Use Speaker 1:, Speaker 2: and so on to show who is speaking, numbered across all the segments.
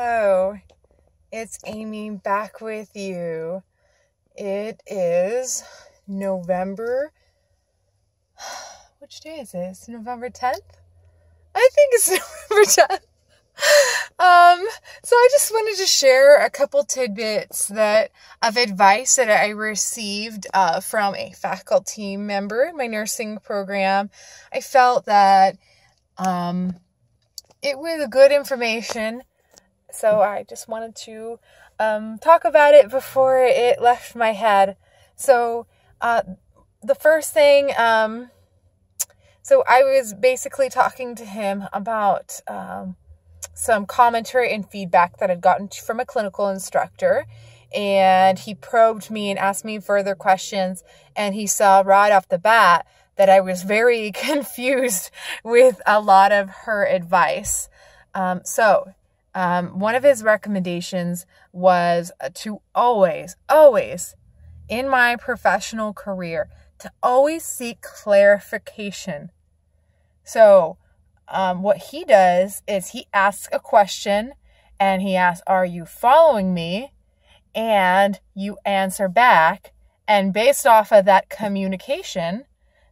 Speaker 1: Hello, it's Amy back with you. It is November, which day is this? November 10th? I think it's November 10th. So I just wanted to share a couple tidbits of advice that I received from a faculty member in my nursing program. I felt that it was good information, so I just wanted to talk about it before it left my head. So the first thing, so I was basically talking to him about some commentary and feedback that I'd gotten from a clinical instructor, and he probed me and asked me further questions, and he saw right off the bat that I was very confused with a lot of her advice. So one of his recommendations was to always, in my professional career, to always seek clarification. So what he does is he asks a question and he asks, "Are you following me?" And you answer back. And based off of that communication,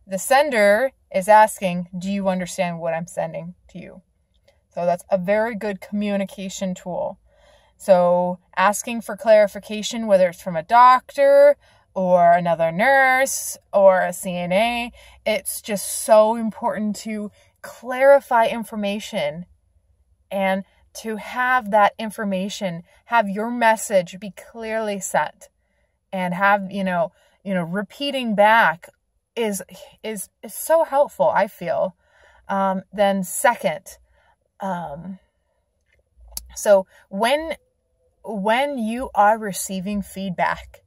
Speaker 1: the sender is asking, "Do you understand what I'm sending to you?" So that's a very good communication tool. So asking for clarification, whether it's from a doctor or another nurse or a CNA, it's just so important to clarify information and to have that information, have your message be clearly sent, and have, repeating back is so helpful, I feel. Then second, so when you are receiving feedback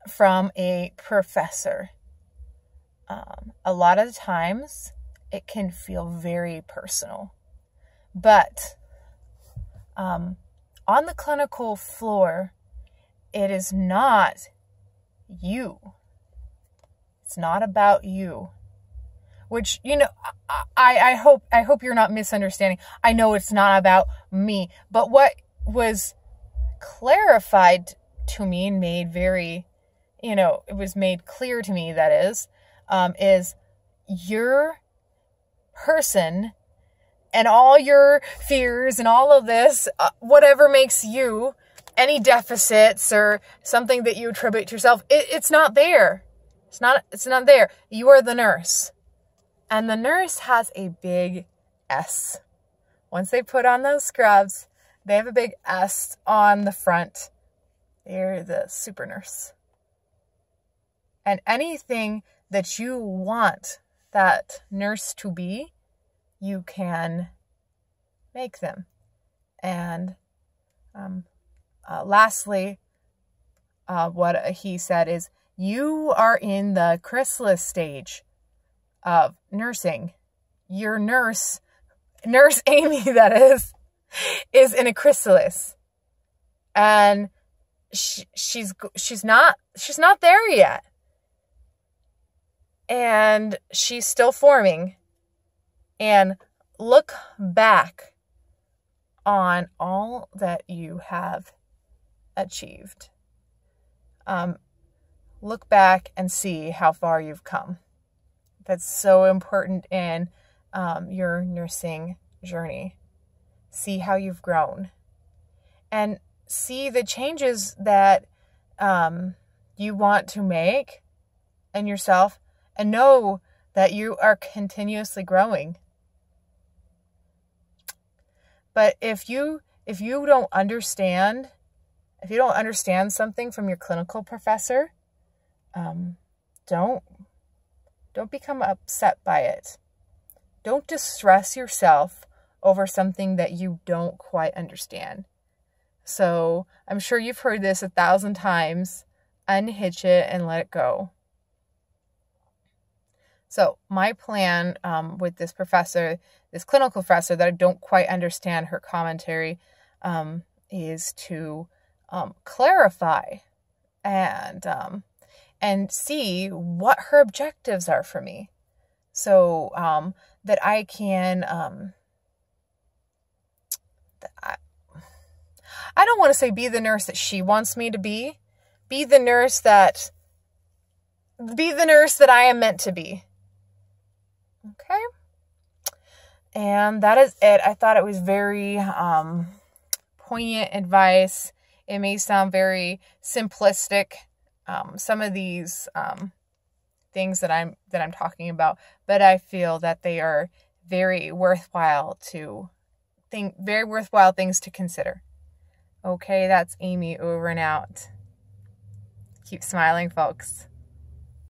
Speaker 1: from a professor, a lot of the times it can feel very personal. But on the clinical floor, it is not you. It's not about you. Which, I hope you're not misunderstanding. I know it's not about me. But what was clarified to me and made very, it was made clear to me, that is your person and all your fears and all of this, whatever makes you, any deficits or something that you attribute to yourself, it's not there. It's not there. You are the nurse. And the nurse has a big S. Once they put on those scrubs, they have a big S on the front. They're the super nurse. And anything that you want that nurse to be, you can make them. And lastly, what he said is, you are in the chrysalis stage of nursing. Your nurse Amy, that is in a chrysalis, and she's not there yet, and she's still forming. And look back on all that you have achieved. Look back and see how far you've come. That's so important in your nursing journey. See how you've grown. And see the changes that you want to make in yourself, and know that you are continuously growing. But if you don't understand something from your clinical professor, don't become upset by it. Don't distress yourself over something that you don't quite understand. So I'm sure you've heard this 1,000 times. Unhitch it and let it go. So my plan with this professor, this clinical professor that I don't quite understand her commentary, is to clarify and see what her objectives are for me, so that I can I don't want to say be the nurse that she wants me to be. Be the nurse that I am meant to be. Okay? And that is it. I thought it was very poignant advice. It may sound very simplistic, some of these things that I'm talking about, but I feel that they are very worthwhile things to consider. Okay, that's Amy over and out. Keep smiling, folks.